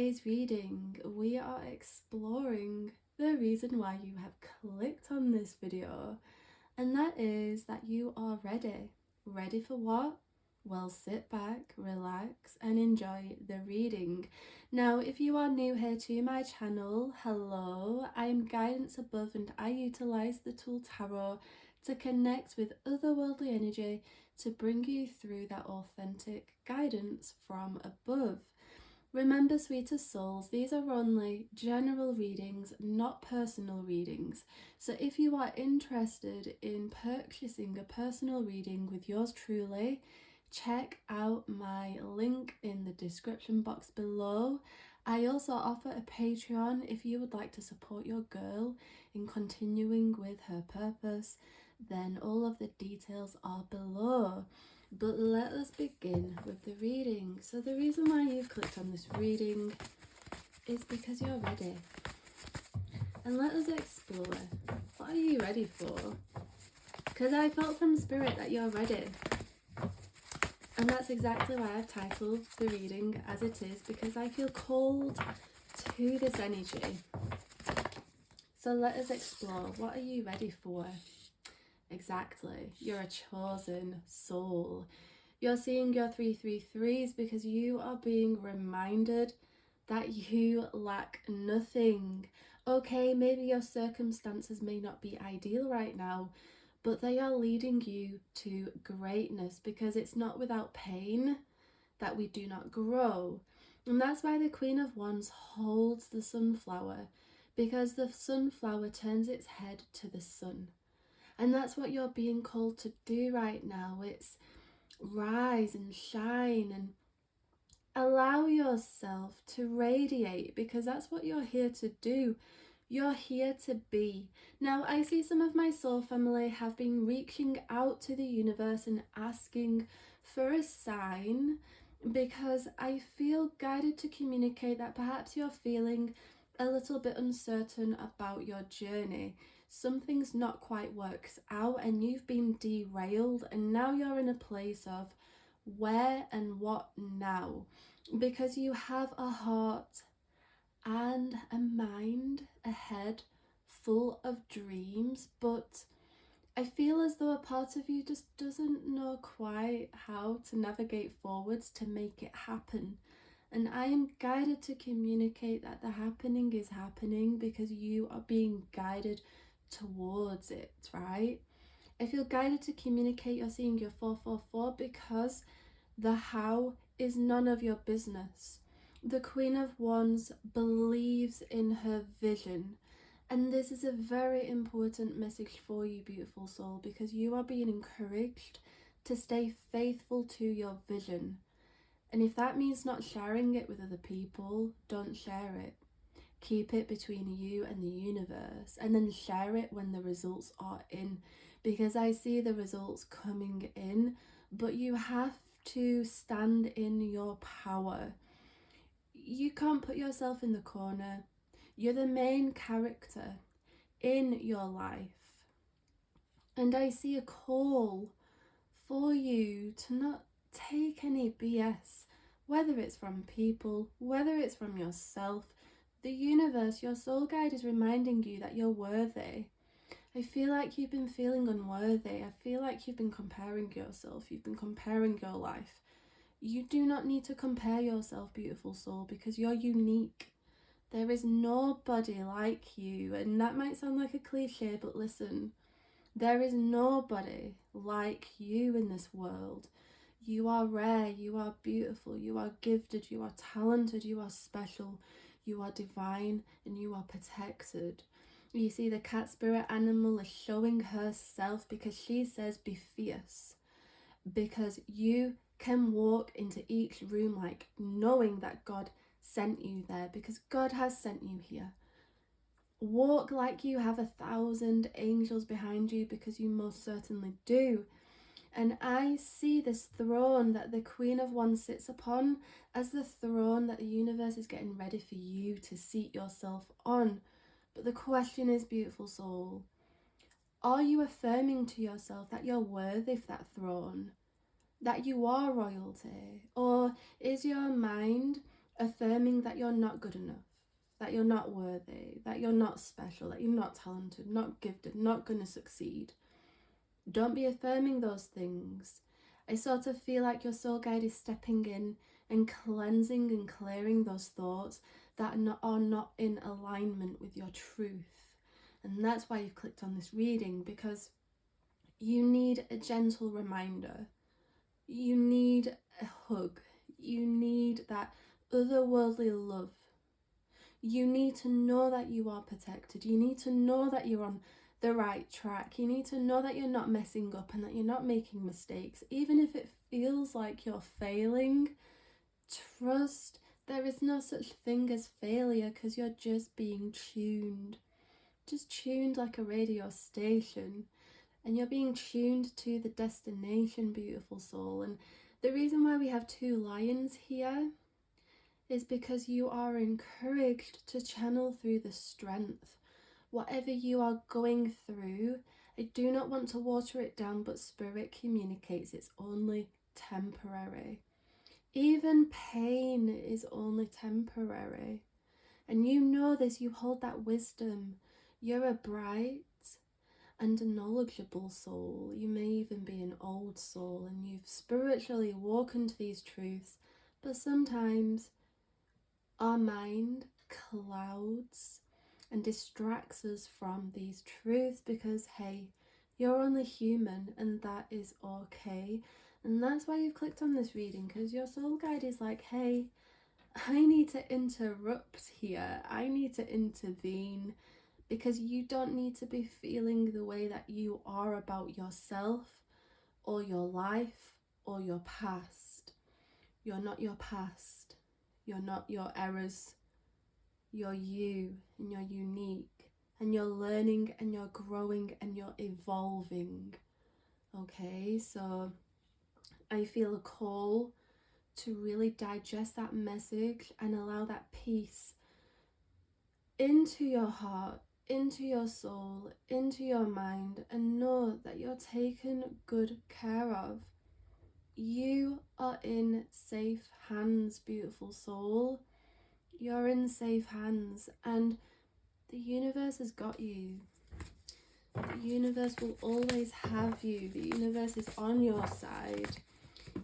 today's reading, we are exploring the reason why you have clicked on this video, and that is that you are ready. Ready for what? Well, sit back, relax, and enjoy the reading. Now, if you are new here to my channel, hello, I am Guidance Above and I utilize the tool Tarot to connect with otherworldly energy to bring you through that authentic guidance from above. Remember, sweetest souls, these are only general readings, not personal readings. So if you are interested in purchasing a personal reading with yours truly, check out my link in the description box below. I also offer a Patreon if you would like to support your girl in continuing with her purpose, then all of the details are below. But let us begin with the reading. So the reason why you've clicked on this reading is because you're ready. And let us explore. What are you ready for? Because I felt from Spirit that you're ready. And that's exactly why I've titled the reading as it is, because I feel called to this energy. So let us explore. What are you ready for? Exactly. You're a chosen soul. You're seeing your 333s because you are being reminded that you lack nothing. Okay, maybe your circumstances may not be ideal right now, but they are leading you to greatness, because it's not without pain that we do not grow. And that's why the Queen of Wands holds the sunflower, because the sunflower turns its head to the sun. And that's what you're being called to do right now. It's rise and shine and allow yourself to radiate, because that's what you're here to do. You're here to be. Now, I see some of my soul family have been reaching out to the universe and asking for a sign, because I feel guided to communicate that perhaps you're feeling a little bit uncertain about your journey. Something's not quite works out and you've been derailed, and now you're in a place of where and what now, because you have a heart and a mind, a head full of dreams, but I feel as though a part of you just doesn't know quite how to navigate forwards to make it happen. And I am guided to communicate that the happening is happening because you are being guided towards it, right? I feel guided to communicate you're seeing your 444 because the how is none of your business. The Queen of Wands believes in her vision. And this is a very important message for you, beautiful soul, because you are being encouraged to stay faithful to your vision. And if that means not sharing it with other people, don't share it. Keep it between you and the universe, and then share it when the results are in, because I see the results coming in, but you have to stand in your power. You can't put yourself in the corner. You're the main character in your life. And I see a call for you to not take any BS, whether it's from people, whether it's from yourself. The universe, your soul guide is reminding you that you're worthy. I feel like you've been feeling unworthy. I feel like you've been comparing yourself. You've been comparing your life. You do not need to compare yourself, beautiful soul, because you're unique. There is nobody like you. And that might sound like a cliche, but listen, there is nobody like you in this world. You are rare, you are beautiful, you are gifted, you are talented, you are special, you are divine, and you are protected. You see, the cat spirit animal is showing herself because she says be fierce, because you can walk into each room like knowing that God sent you there, because God has sent you here. Walk like you have 1,000 angels behind you, because you most certainly do. And I see this throne that the Queen of Wands sits upon as the throne that the universe is getting ready for you to seat yourself on. But the question is, beautiful soul, are you affirming to yourself that you're worthy for that throne? That you are royalty? Or is your mind affirming that you're not good enough, that you're not worthy, that you're not special, that you're not talented, not gifted, not going to succeed. Don't be affirming those things. I sort of feel like your soul guide is stepping in and cleansing and clearing those thoughts that are not in alignment with your truth. And that's why you've clicked on this reading, because you need a gentle reminder. You need a hug. You need that otherworldly love. You need to know that you are protected. You need to know that you're on the right track. You need to know that you're not messing up and that you're not making mistakes. Even if it feels like you're failing, trust there is no such thing as failure, because you're just being tuned. Just tuned like a radio station. And you're being tuned to the destination, beautiful soul. And the reason why we have two lions here is because you are encouraged to channel through the strength. Whatever you are going through, I do not want to water it down, but Spirit communicates it's only temporary. Even pain is only temporary. And you know this, you hold that wisdom. You're a bright and a knowledgeable soul. You may even be an old soul, and you've spiritually woken to these truths, but sometimes our mind clouds and distracts us from these truths because, hey, you're only human and that is okay. And that's why you've clicked on this reading, because your soul guide is like, hey, I need to interrupt here. I need to intervene, because you don't need to be feeling the way that you are about yourself or your life or your past. You're not your past. You're not your errors. You're you, and you're unique, and you're learning, and you're growing, and you're evolving. Okay, so I feel a call to really digest that message and allow that peace into your heart, into your soul, into your mind, and know that you're taken good care of. You are in safe hands, beautiful soul. You're in safe hands, and the universe has got you. The universe will always have you. The universe is on your side.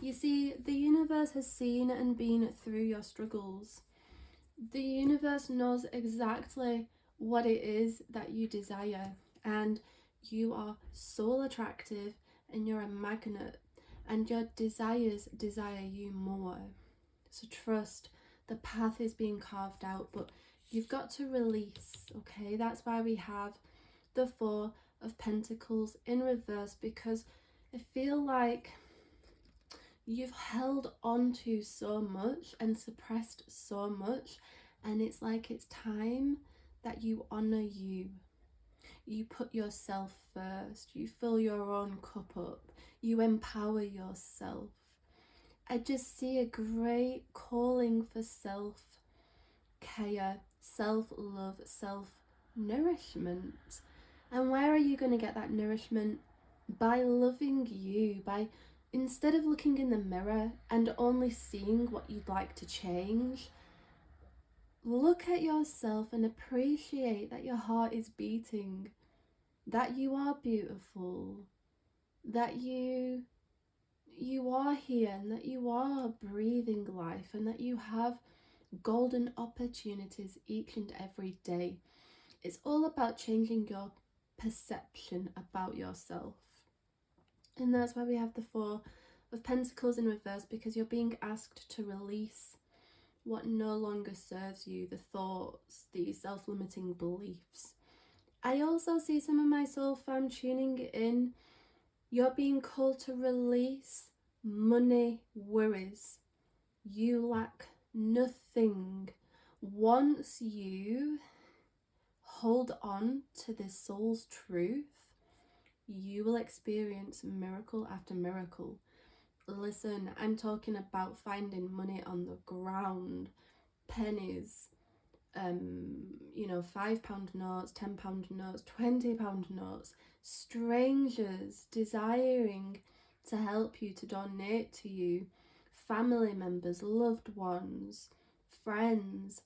You see, the universe has seen and been through your struggles. The universe knows exactly what it is that you desire, and you are soul attractive, and you're a magnet, and your desires desire you more. So trust, the path is being carved out, but you've got to release, okay? That's why we have the Four of Pentacles in reverse, because I feel like you've held on to so much and suppressed so much, and it's like it's time that you honor you. You put yourself first. You fill your own cup up. You empower yourself. I just see a great calling for self-care, self-love, self-nourishment. And where are you going to get that nourishment? By loving you, by instead of looking in the mirror and only seeing what you'd like to change, look at yourself and appreciate that your heart is beating, that you are beautiful, that you are here, and that you are breathing life, and that you have golden opportunities each and every day. It's all about changing your perception about yourself. And that's why we have the Four of Pentacles in reverse, because you're being asked to release what no longer serves you, the thoughts, the self-limiting beliefs. I also see some of my soul fam tuning in. You're being called to release money worries. You lack nothing. Once you hold on to this soul's truth, you will experience miracle after miracle. Listen, I'm talking about finding money on the ground, pennies, £5 notes, £10 notes, £20 notes, strangers desiring to help you, to donate to you, family members, loved ones, friends,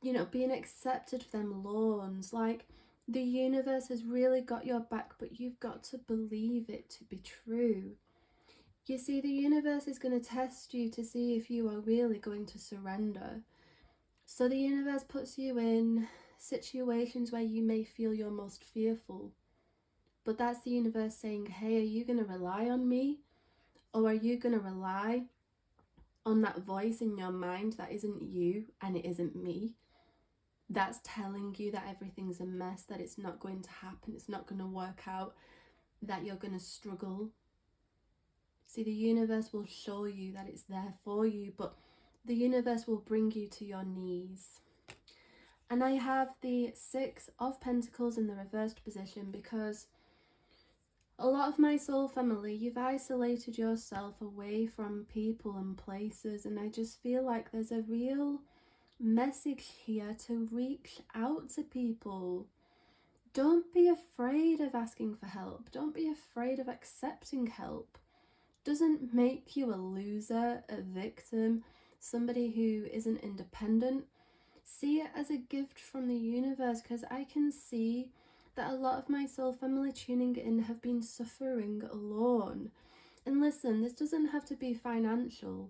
you know, being accepted for them loans. Like, the universe has really got your back, but you've got to believe it to be true. You see, the universe is going to test you to see if you are really going to surrender. So the universe puts you in situations where you may feel you're most fearful. But that's the universe saying, hey, are you going to rely on me? Or are you going to rely on that voice in your mind that isn't you and it isn't me? That's telling you that everything's a mess, that it's not going to happen, it's not going to work out, that you're going to struggle. See, the universe will show you that it's there for you, but the universe will bring you to your knees. And I have the Six of Pentacles in the reversed position because a lot of my soul family, you've isolated yourself away from people and places, and I just feel like there's a real message here to reach out to people. Don't be afraid of asking for help. Don't be afraid of accepting help. Doesn't make you a loser, a victim, somebody who isn't independent. See it as a gift from the universe, because I can see that a lot of my soul family tuning in have been suffering alone. And listen, this doesn't have to be financial.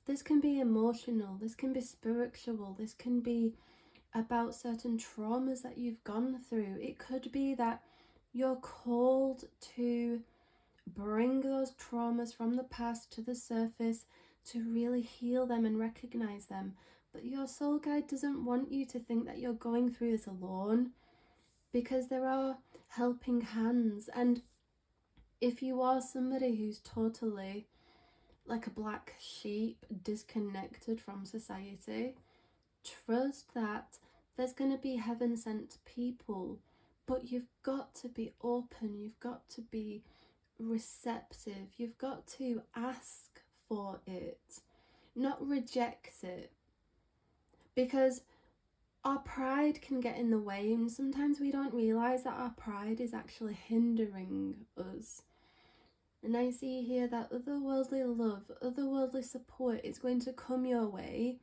This can be emotional, this can be spiritual, this can be about certain traumas that you've gone through. It could be that you're called to bring those traumas from the past to the surface to really heal them and recognize them. But your soul guide doesn't want you to think that you're going through this alone, because there are helping hands. And if you are somebody who's totally like a black sheep, disconnected from society, trust that there's going to be heaven sent people, but you've got to be open, you've got to be receptive, you've got to ask for it, not reject it. Because our pride can get in the way, and sometimes we don't realize that our pride is actually hindering us. And I see here that otherworldly love, otherworldly support is going to come your way,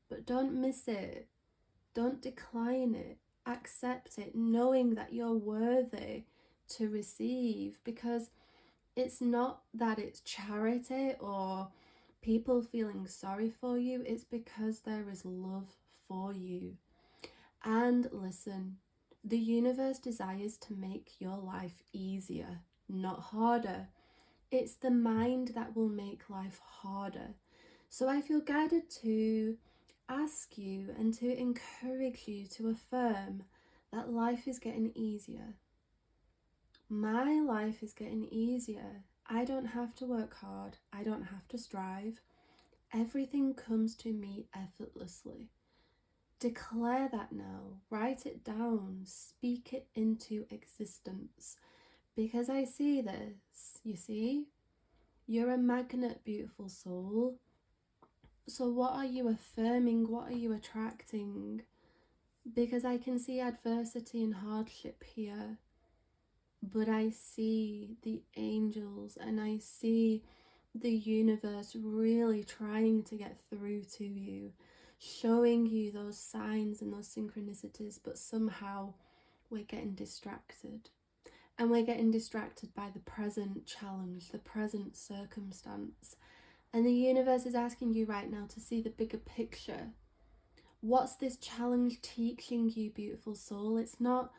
but don't miss it. Don't decline it. Accept it, knowing that you're worthy to receive, because it's not that it's charity or people feeling sorry for you. It's because there is love for you. And listen, the universe desires to make your life easier, not harder. It's the mind that will make life harder. So I feel guided to ask you and to encourage you to affirm that life is getting easier. My life is getting easier. I don't have to work hard. I don't have to strive. Everything comes to me effortlessly. Declare that now. Write it down. Speak it into existence. Because I see this, you see? You're a magnet, beautiful soul. So what are you affirming? What are you attracting? Because I can see adversity and hardship here. But I see the angels and I see the universe really trying to get through to you, showing you those signs and those synchronicities, but somehow we're getting distracted. And we're getting distracted by the present challenge, the present circumstance. And the universe is asking you right now to see the bigger picture. What's this challenge teaching you, beautiful soul? It's not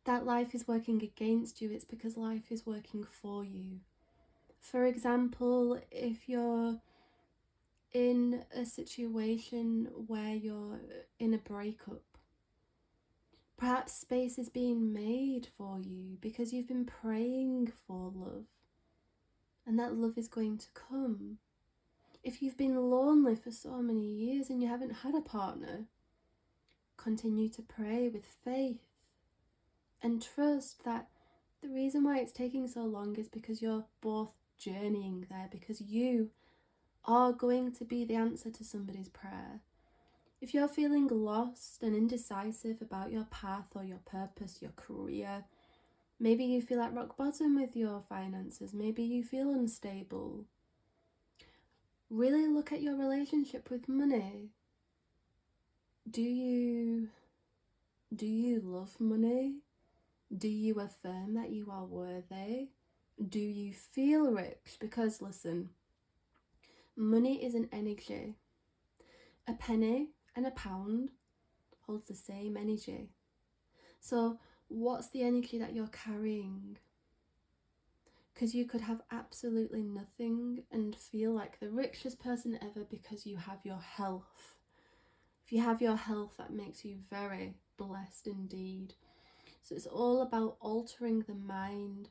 that life is working against you, it's because life is working for you. For example, if you're in a situation where you're in a breakup, perhaps space is being made for you because you've been praying for love, and that love is going to come. If you've been lonely for so many years and you haven't had a partner, continue to pray with faith and trust that the reason why it's taking so long is because you're both journeying there, because you are going to be the answer to somebody's prayer. If you're feeling lost and indecisive about your path or your purpose, your career, maybe you feel at rock bottom with your finances, maybe you feel unstable, really look at your relationship with money. Do you love money? Do you affirm that you are worthy? Do you feel rich? Because listen, money is an energy. A penny and a pound holds the same energy. So what's the energy that you're carrying? Because you could have absolutely nothing and feel like the richest person ever because you have your health. If you have your health, that makes you very blessed indeed. So it's all about altering the mind.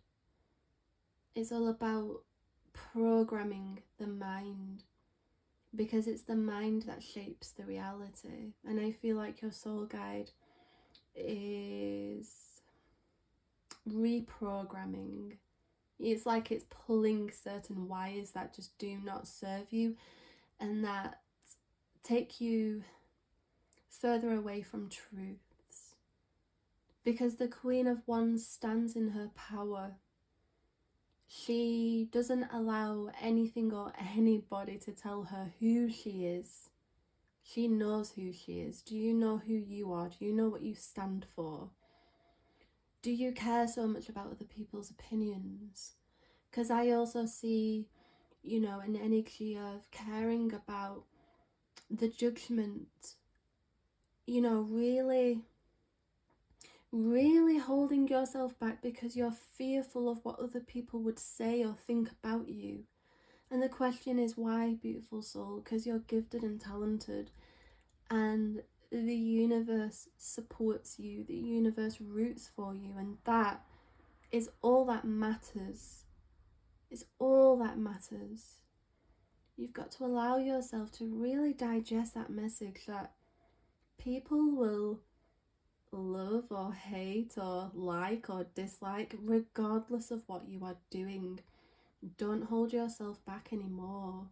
It's all about programming the mind, because it's the mind that shapes the reality. And I feel like your soul guide is reprogramming. It's like it's pulling certain wires that just do not serve you and that take you further away from truths. Because the Queen of Wands stands in her power. She doesn't allow anything or anybody to tell her who she is. She knows who she is. Do you know who you are? Do you know what you stand for? Do you care so much about other people's opinions? Because I also see, an energy of caring about the judgment, really, really holding yourself back because you're fearful of what other people would say or think about you. And the question is why, beautiful soul? Because you're gifted and talented, and the universe supports you, the universe roots for you, and that is all that matters. It's all that matters. You've got to allow yourself to really digest that message that people will love or hate or like or dislike regardless of what you are doing. Don't hold yourself back anymore.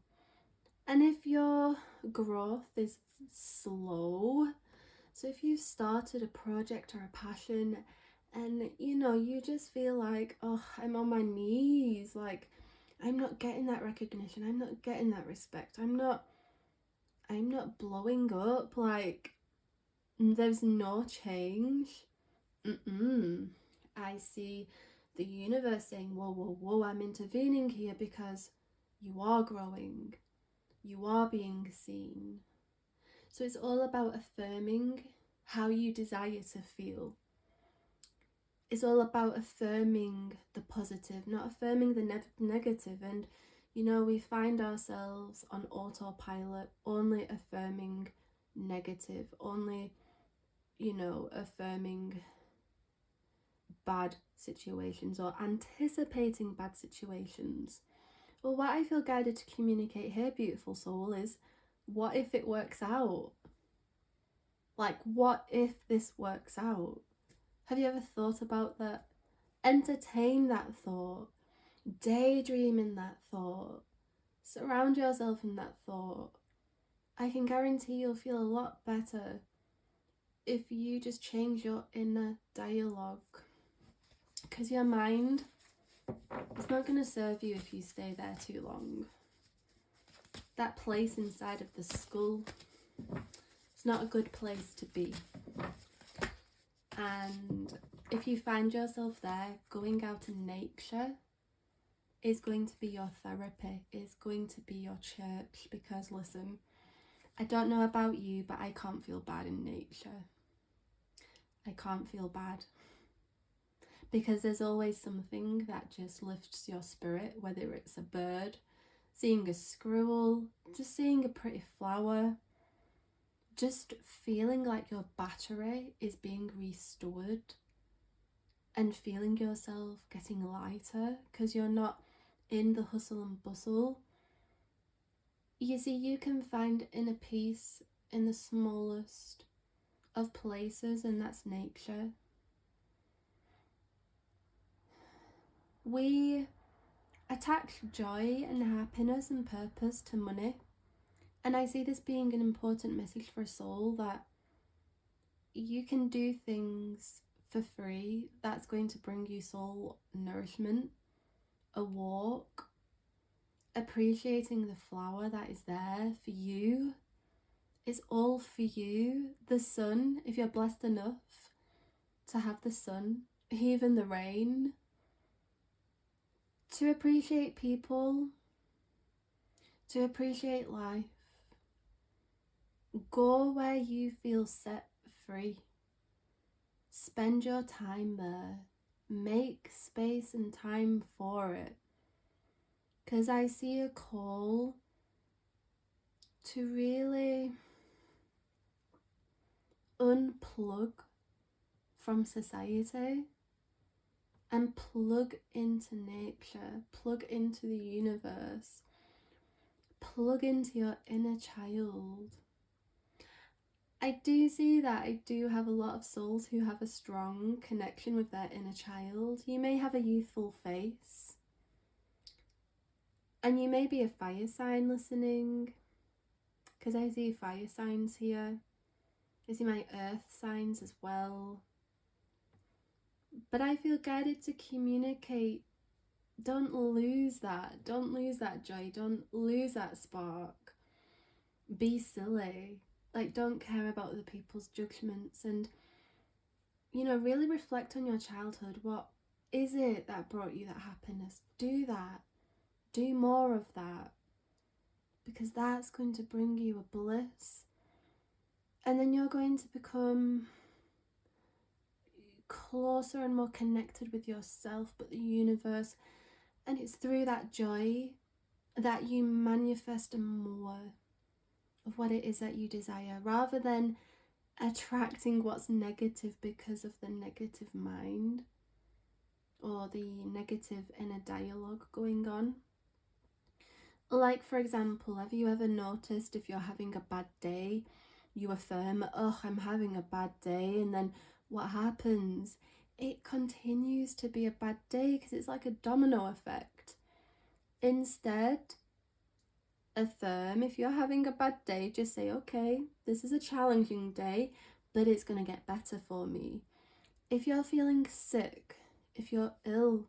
And if your growth is slow, so if you've started a project or a passion and you just feel like, oh, I'm on my knees, like I'm not getting that recognition, I'm not getting that respect, I'm not blowing up, like there's no change. I see the universe saying, whoa, whoa, whoa, I'm intervening here because you are growing, you are being seen. So it's all about affirming how you desire to feel. It's all about affirming the positive, not affirming the negative. And we find ourselves on autopilot, only affirming negative, only affirming bad situations or anticipating bad situations. Well, what I feel guided to communicate here, beautiful soul, is what if it works out? Like, what if this works out? Have you ever thought about that? Entertain that thought. Daydream in that thought. Surround yourself in that thought. I can guarantee you'll feel a lot better if you just change your inner dialogue. Because your mind is not going to serve you if you stay there too long. That place inside of the skull, it's not a good place to be. And if you find yourself there, going out in nature is going to be your therapy, is going to be your church. Because listen, I don't know about you, but I can't feel bad in nature. I can't feel bad. Because there's always something that just lifts your spirit, whether it's a bird, seeing a squirrel, just seeing a pretty flower, just feeling like your battery is being restored and feeling yourself getting lighter because you're not in the hustle and bustle. You see, you can find inner peace in the smallest of places, and that's nature. We attach joy and happiness and purpose to money, and I see this being an important message for a soul, that you can do things for free that's going to bring you soul nourishment. A walk, appreciating the flower that is there for you, It's all for you. The sun, if you're blessed enough to have the sun, even the rain, to appreciate people, to appreciate life. Go where you feel set free. Spend your time there. Make space and time for it. Because I see a call to really unplug from society and plug into nature, plug into the universe, plug into your inner child. I do see that I do have a lot of souls who have a strong connection with their inner child. You may have a youthful face, and you may be a fire sign listening, because I see fire signs here. I see my earth signs as well. But I feel guided to communicate. Don't lose that. Don't lose that joy. Don't lose that spark. Be silly. Like, don't care about other people's judgments, and, you know, really reflect on your childhood. What is it that brought you that happiness? Do that. Do more of that, because that's going to bring you a bliss. And then you're going to become closer and more connected with yourself, but the universe. And it's through that joy that you manifest more of what it is that you desire, rather than attracting what's negative because of the negative mind or the negative inner dialogue going on. Like, for example, have you ever noticed if you're having a bad day, you affirm, oh, I'm having a bad day, and then what happens? It continues to be a bad day because it's like a domino effect. Instead, affirm, if you're having a bad day, just say, okay, this is a challenging day, but it's going to get better for me. If you're feeling sick, if you're ill,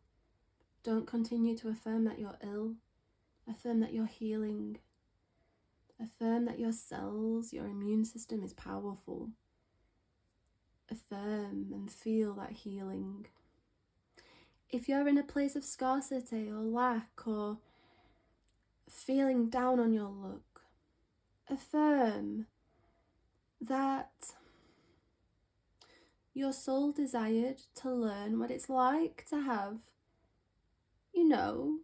don't continue to affirm that you're ill. Affirm that you're healing. Affirm that your cells, your immune system is powerful. Affirm and feel that healing. If you're in a place of scarcity or lack or feeling down on your luck, affirm that your soul desired to learn what it's like to have, you know,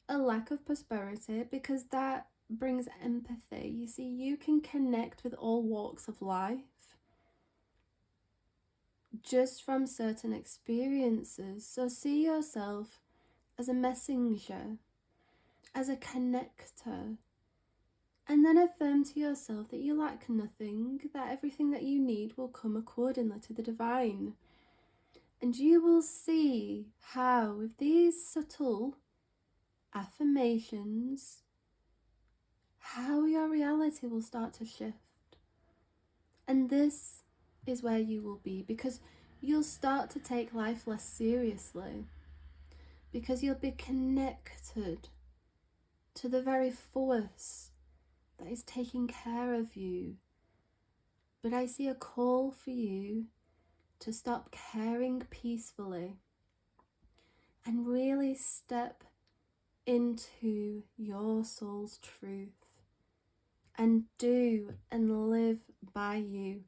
a lack of prosperity, because that brings empathy. You see, you can connect with all walks of life just from certain experiences. So see yourself as a messenger, as a connector, and then affirm to yourself that you lack nothing, that everything that you need will come accordingly to the divine. And you will see how, with these subtle affirmations, how your reality will start to shift. And this is where you will be, because you'll start to take life less seriously, because you'll be connected to the very force that is taking care of you. But I see a call for you to stop caring peacefully and really step into your soul's truth and do and live by you.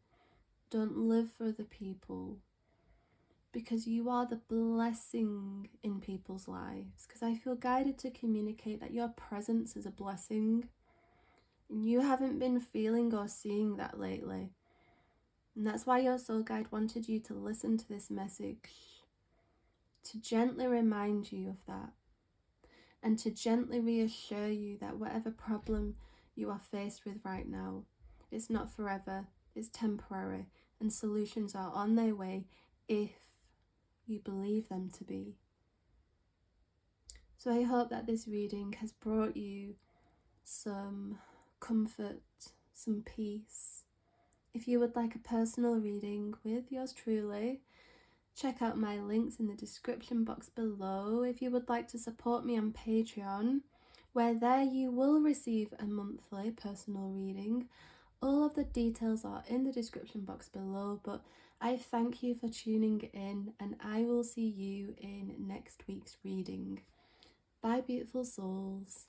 Don't live for other people, because you are the blessing in people's lives. Because I feel guided to communicate that your presence is a blessing, and you haven't been feeling or seeing that lately. And that's why your soul guide wanted you to listen to this message, to gently remind you of that, and to gently reassure you that whatever problem you are faced with right now, it's not forever, it's temporary, and solutions are on their way if you believe them to be. So I hope that this reading has brought you some comfort, some peace. If you would like a personal reading with yours truly, check out my links in the description box below. If you would like to support me on Patreon, where there you will receive a monthly personal reading. All of the details are in the description box below, but I thank you for tuning in, and I will see you in next week's reading. Bye, beautiful souls.